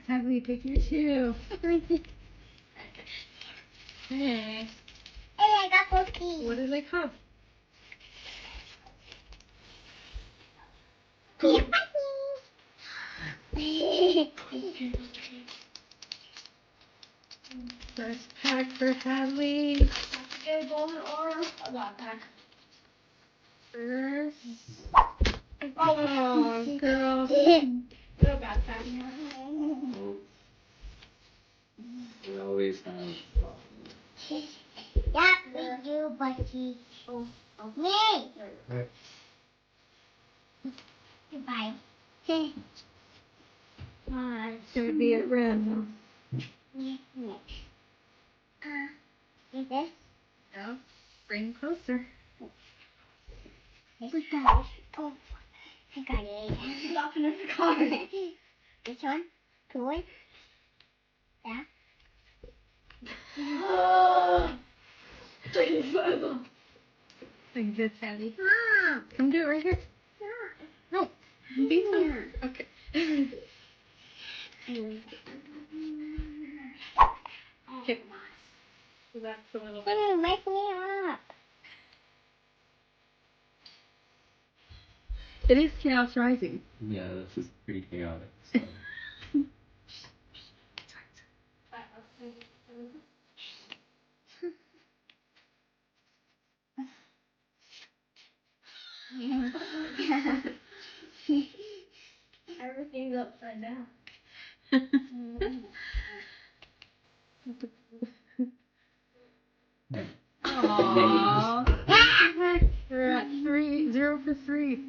Sadly, take your shoe. Hey. Hey, I got cookies. What do they call? First pack for Hadley. Good golden or a backpack. First. Oh, girl. No backpack. We always have. Yeah, we do, Budgie. Oh. Me. Right. Goodbye. Alright, it's gonna be at random. Is this? No. Bring closer. This one. Oh, I got it. It's off in the car. This one? Toy? Yeah. Like this, Sadly. Come do it right here. No. Be somewhere. Okay. Okay. So that's the little bit. Wake me up. It is Chaos Rising. Yeah, this is pretty chaotic. So. Everything's upside down. Aww. We're at 0 for 3.